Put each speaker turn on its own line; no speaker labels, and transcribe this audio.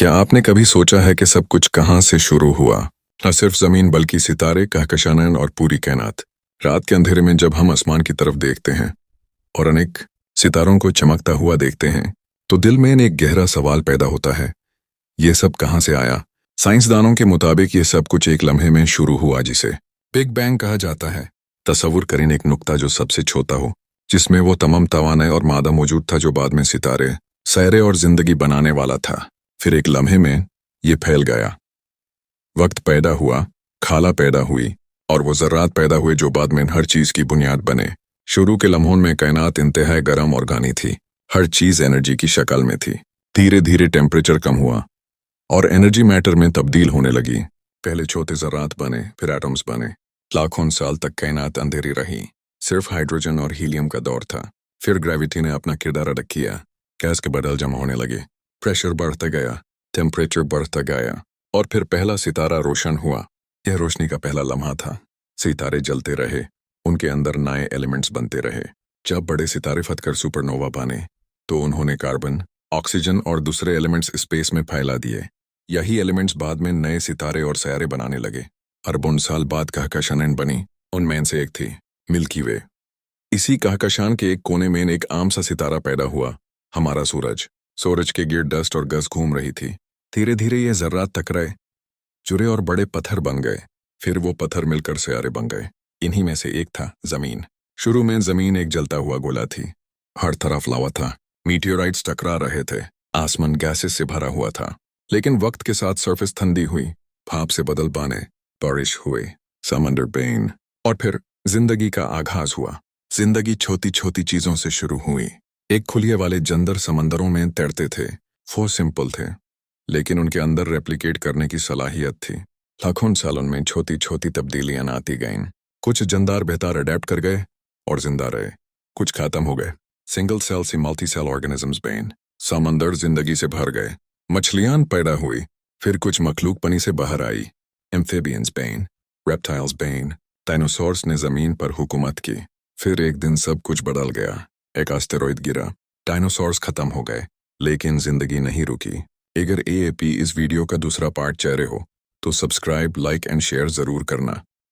क्या आपने कभी सोचा है कि सब कुछ कहाँ से शुरू हुआ? न सिर्फ जमीन बल्कि सितारे, कहकशान और पूरी कायनात। रात के अंधेरे में जब हम आसमान की तरफ देखते हैं और अनेक सितारों को चमकता हुआ देखते हैं, तो दिल में एक गहरा सवाल पैदा होता है, ये सब कहाँ से आया? साइंसदानों के मुताबिक ये सब कुछ एक लम्हे में शुरू हुआ, जिसे बिग बैंग कहा जाता है। तसव्वुर करें एक नुक्ता जो सबसे छोटा हो, जिसमें वो तमाम तवानाई और मादा मौजूद था जो बाद में सितारे, सैरे और जिंदगी बनाने वाला था। फिर एक लम्हे में ये फैल गया। वक्त पैदा हुआ, खाला पैदा हुई और वो ज़र्रात पैदा हुए जो बाद में हर चीज़ की बुनियाद बने। शुरू के लम्हों में कायनात इंतहाई गर्म और घनी थी। हर चीज़ एनर्जी की शक्ल में थी। धीरे धीरे टेम्परेचर कम हुआ और एनर्जी मैटर में तब्दील होने लगी। पहले छोटे ज़र्रात बने, फिर एटम्स बने। लाखों साल तक कायनात अंधेरी रही। सिर्फ हाइड्रोजन और हीलियम का दौर था। फिर ग्रेविटी ने अपना किरदार अदा किया। गैस के बादल जमा होने लगे, प्रेशर बढ़ता गया, टेम्परेचर बढ़ता गया और फिर पहला सितारा रोशन हुआ। यह रोशनी का पहला लम्हा था। सितारे जलते रहे, उनके अंदर नए एलिमेंट्स बनते रहे। जब बड़े सितारे फटकर सुपरनोवा बने तो उन्होंने कार्बन, ऑक्सीजन और दूसरे एलिमेंट्स स्पेस में फैला दिए। यही एलिमेंट्स बाद में नए सितारे और सैयारे बनाने लगे। अरबों साल बाद कहकशान बनी। उनमें से एक थी मिल्की वे। इसी कहकशान के एक कोने में एक आम सा सितारा पैदा हुआ, हमारा सूरज। सूरज के गिर्द डस्ट और गैस घूम रही थी। धीरे धीरे ये ज़र्रात टकराए, जुड़े और बड़े पत्थर बन गए। फिर वो पत्थर मिलकर सैयारे बन गए। इन्हीं में से एक था ज़मीन। शुरू में ज़मीन एक जलता हुआ गोला थी। हर तरफ लावा था, मीटियोराइट्स टकरा रहे थे, आसमान गैसेस से भरा हुआ था। लेकिन वक्त के साथ सरफेस ठंडी हुई, भाप से बदल बने, बारिश हुई, समंदर बेन और फिर जिंदगी का आगाज हुआ। जिंदगी छोटी छोटी चीज़ों से शुरू हुई। एक खुलिए वाले जंदर समंदरों में तैरते थे। वो सिंपल थे, लेकिन उनके अंदर रेप्लिकेट करने की सलाहियत थी। लाखों सालों में छोटी छोटी तब्दीलियां आती गईं। कुछ जंदार बेहतर अडेप्ट कर गए और जिंदा रहे, कुछ खत्म हो गए। सिंगल सेल से मल्टी सेल ऑर्गेनिजम्स बेन। समंदर जिंदगी से भर गए, मछलियां पैदा हुई। फिर कुछ मखलूक पनी से बाहर आई, एम्फिबियंस बेन, रेप्टाइल्स बेन। डायनासोर्स ने जमीन पर हुकूमत की। फिर एक दिन सब कुछ बदल गया। एक एस्टेरॉयड गिरा, डायनासोर्स खत्म हो गए, लेकिन जिंदगी नहीं रुकी। अगर एएपी इस वीडियो का दूसरा पार्ट चाह रहे हो तो सब्सक्राइब, लाइक एंड शेयर जरूर करना।